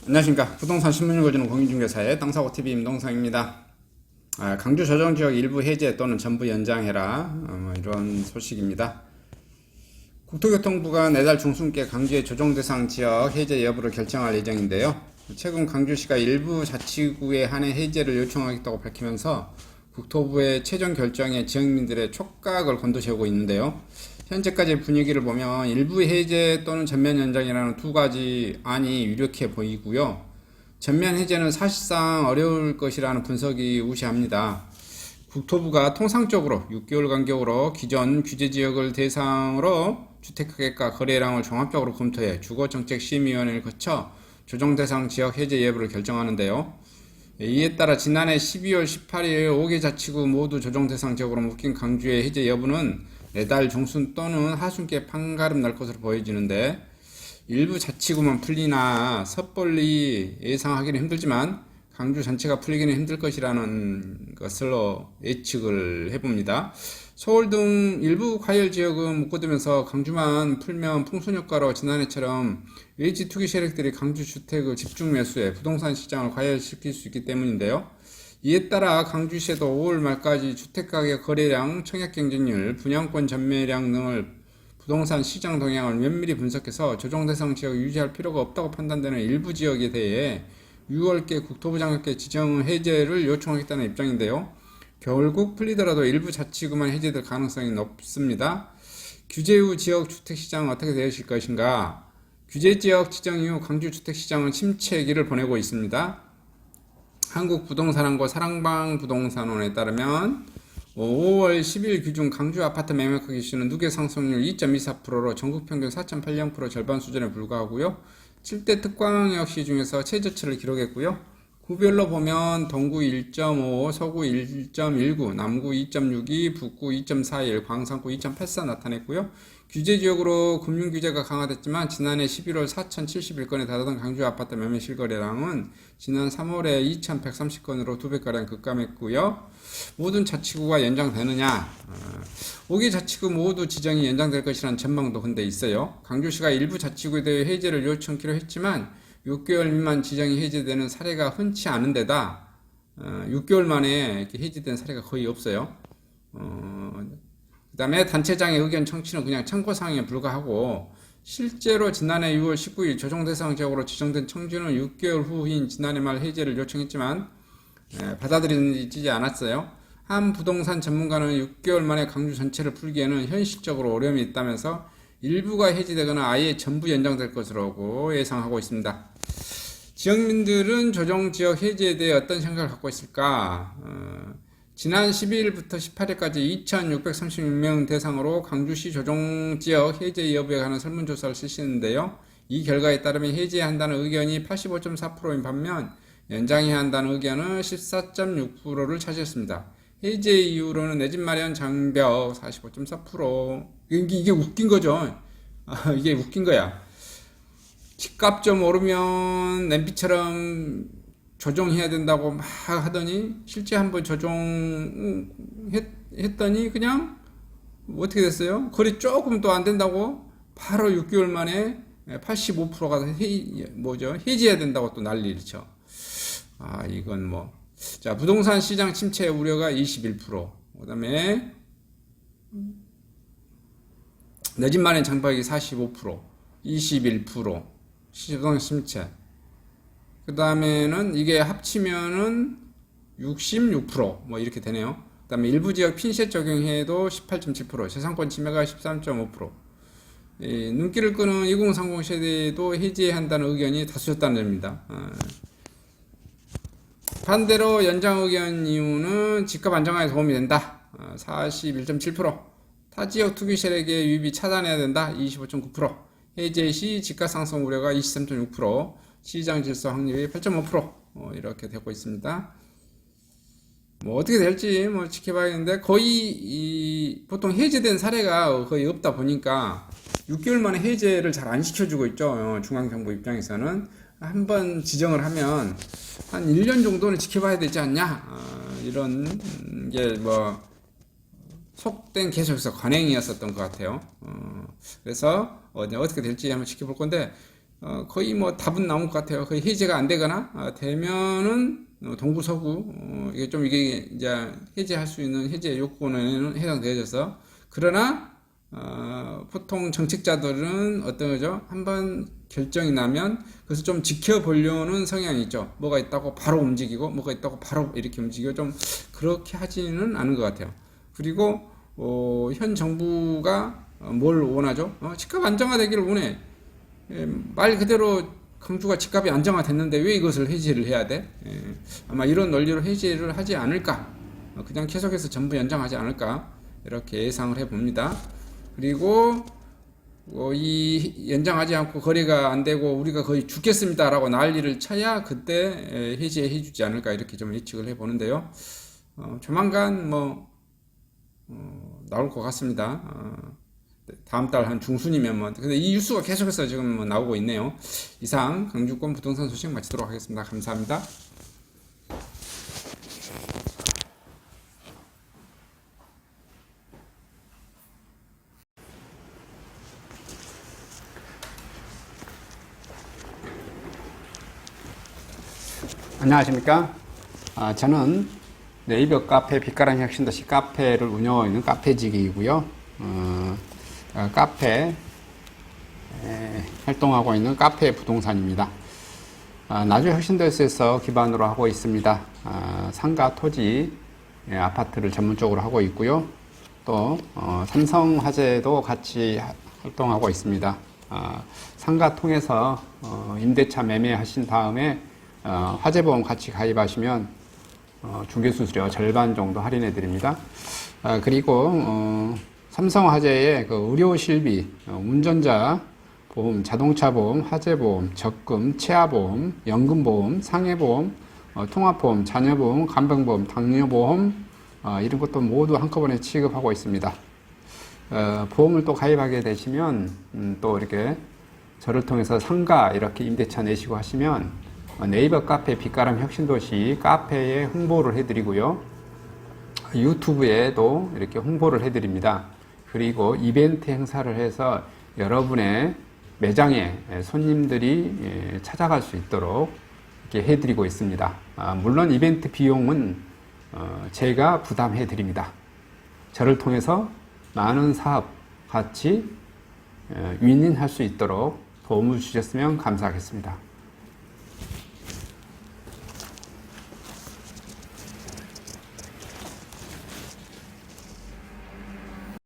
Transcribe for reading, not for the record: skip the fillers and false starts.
안녕하십니까. 부동산 신문 읽어주는 공인중개사의 땅사고TV 임동성입니다. 강주 조정지역 일부 해제 또는 전부 연장해라, 이런 소식입니다. 국토교통부가 내달 중순께 강주의 조정대상 지역 해제 여부를 결정할 예정인데요. 최근 강주시가 일부 자치구에 한해 해제를 요청하겠다고 밝히면서 국토부의 최종 결정에 지역민들의 촉각을 곤두세우고 있는데요. 현재까지 분위기를 보면 일부 해제 또는 전면 연장이라는 두 가지 안이 유력해 보이고요. 전면 해제는 사실상 어려울 것이라는 분석이 우세합니다. 국토부가 통상적으로 6개월 간격으로 기존 규제지역을 대상으로 주택가격과 거래량을 종합적으로 검토해 주거정책심의위원회를 거쳐 조정대상 지역 해제 여부를 결정하는데요. 이에 따라 지난해 12월 18일 5개 자치구 모두 조정대상 지역으로 묶인 강주의 해제 여부는 내달 중순 또는 하순기에 판가름 날 것으로 보여지는데, 일부 자치구만 풀리나 섣불리 예상하기는 힘들지만 강주 전체가 풀리기는 힘들 것이라는 것으로 예측을 해봅니다. 서울 등 일부 과열 지역은 묶어두면서 강주만 풀면 풍선효과로 지난해처럼 외지 투기 세력들이 강주 주택을 집중 매수해 부동산 시장을 과열시킬 수 있기 때문인데요. 이에 따라 강주시에도 5월 말까지 주택가격 거래량, 청약 경쟁률, 분양권 전매량 등을 부동산 시장 동향을 면밀히 분석해서 조정대상 지역을 유지할 필요가 없다고 판단되는 일부 지역에 대해 6월께 국토부 장관께 지정 해제를 요청하겠다는 입장인데요. 결국 풀리더라도 일부 자치구만 해제될 가능성이 높습니다. 규제 후 지역 주택시장은 어떻게 되실 것인가? 규제지역 지정 이후 강주 주택시장은 침체기를 보내고 있습니다. 한국부동산원과 사랑방부동산원에 따르면 5월 10일 기준 강주 아파트 매매 크기 수는 누계 상승률 2.24%로 전국 평균 4.80% 절반 수준에 불과하고요. 7대 특광역시 중에서 최저치를 기록했고요. 구별로 보면 동구 1.5, 서구 1.19, 남구 2.62, 북구 2.41, 광산구 2.84 나타냈고요. 규제지역으로 금융규제가 강화됐지만 지난해 11월 4,071건에 달하던 강주 아파트 매매 실거래량은 지난 3월에 2,130건으로 2배가량 급감했고요. 모든 자치구가 연장되느냐? 5개 자치구 모두 지정이 연장될 것이라는 전망도 근데 있어요. 강주시가 일부 자치구에 대해 해제를 요청키로 했지만 6개월 미만 지정이 해제되는 사례가 흔치 않은 데다 6개월 만에 이렇게 해제된 사례가 거의 없어요. 그 다음에 단체장의 의견 청취는 그냥 참고사항에 불과하고, 실제로 지난해 6월 19일 조정대상 지역으로 지정된 청주는 6개월 후인 지난해 말 해제를 요청했지만 받아들이지 않았어요. 한 부동산 전문가는 6개월 만에 강주 전체를 풀기에는 현실적으로 어려움이 있다면서 일부가 해제되거나 아예 전부 연장될 것으로 예상하고 있습니다. 지역민들은 조정지역 해제에 대해 어떤 생각을 갖고 있을까? 지난 12일부터 18일까지 2,636명 대상으로 강주시 조정지역 해제 여부에 관한 설문조사를 실시했는데요. 이 결과에 따르면 해제한다는 의견이 85.4%인 반면 연장해야 한다는 의견은 14.6%를 차지했습니다. 해제 이후로는 내 집 마련 장벽 45.4%. 이게 웃긴 거죠. 이게 웃긴 거야. 집값 좀 오르면 냄비처럼 조정해야 된다고 막 하더니 실제 한번 조정했더니 그냥 어떻게 됐어요? 거리 조금 또 안 된다고 바로 6개월 만에 85%가 해지해야 된다고 또 난리를 쳐. 이건 뭐. 자, 부동산 시장 침체 우려가 21%. 그 다음에 내 집 마련 장벽이 45%, 21%. 시장 침체. 그 다음에는 이게 합치면은 66% 뭐 이렇게 되네요. 그 다음에 일부 지역 핀셋 적용해도 18.7%, 재산권 침해가 13.5%. 눈길을 끄는 2030 세대도 해제한다는 의견이 다수였다는 점입니다. 반대로 연장 의견 이유는 집값 안정화에 도움이 된다. 41.7%. 타 지역 투기 세력의 유입이 차단해야 된다. 25.9%. 해제 시 집값 상승 우려가 23.6%. 시장 질서 확률이 8.5% 이렇게 되고 있습니다. 뭐 어떻게 될지 뭐 지켜봐야겠는데, 거의 보통 해제된 사례가 거의 없다 보니까 6개월 만에 해제를 잘 안 시켜주고 있죠. 중앙정부 입장에서는 한번 지정을 하면 한 1년 정도는 지켜봐야 되지 않냐, 이런 게 뭐 속된 계속해서 관행이었었던 것 같아요. 그래서 어떻게 될지 한번 지켜볼 건데, 거의 뭐 답은 나온 것 같아요. 거의 해제가 안 되거나 되면은 동부서구 이게 이제 해제할 수 있는 해제 요건에는 해당되어져서 그러나 보통 정책자들은 어떤 거죠? 한번 결정이 나면 그래서 좀 지켜보려는 성향이 있죠. 뭐가 있다고 바로 움직이고 뭐가 있다고 바로 이렇게 움직이고 좀 그렇게 하지는 않은 것 같아요. 그리고 현 정부가 뭘 원하죠? 집값 안정화되기를 원해. 말 그대로 광주가 집값이 안정화됐는데 왜 이것을 해지를 해야 돼? 아마 이런 논리로 해지를 하지 않을까? 그냥 계속해서 전부 연장하지 않을까? 이렇게 예상을 해봅니다. 그리고 이 연장하지 않고 거래가 안 되고 우리가 거의 죽겠습니다라고 난리를 쳐야 그때 해지해 주지 않을까 이렇게 좀 예측을 해보는데요. 조만간 나올 것 같습니다. 다음 달 한 중순이면 근데 이 뉴스가 계속해서 지금 나오고 있네요. 이상 강주권 부동산 소식 마치도록 하겠습니다. 감사합니다. 안녕하십니까? 저는 네이버 카페 빛가람 혁신도시 카페를 운영하고 있는 카페직이고요. 카페 활동하고 있는 카페 부동산입니다. 나주 혁신도시에서 기반으로 하고 있습니다. 상가 토지 아파트를 전문적으로 하고 있고요. 또 삼성화재도 같이 활동하고 있습니다. 상가 통해서 임대차 매매하신 다음에 화재보험 같이 가입하시면 중개수수료 절반 정도 할인해 드립니다. 그리고 삼성화재의 그 의료실비, 운전자 보험, 자동차 보험, 화재보험, 적금, 치아보험, 연금보험, 상해보험, 통합보험, 자녀보험, 간병보험, 당뇨보험 이런 것도 모두 한꺼번에 취급하고 있습니다. 보험을 또 가입하게 되시면 또 이렇게 저를 통해서 상가 이렇게 임대차 내시고 하시면 네이버 카페 빛가람 혁신도시 카페에 홍보를 해드리고요. 유튜브에도 이렇게 홍보를 해드립니다. 그리고 이벤트 행사를 해서 여러분의 매장에 손님들이 찾아갈 수 있도록 이렇게 해드리고 있습니다. 물론 이벤트 비용은 제가 부담해 드립니다. 저를 통해서 많은 사업 같이 윈윈할 수 있도록 도움을 주셨으면 감사하겠습니다.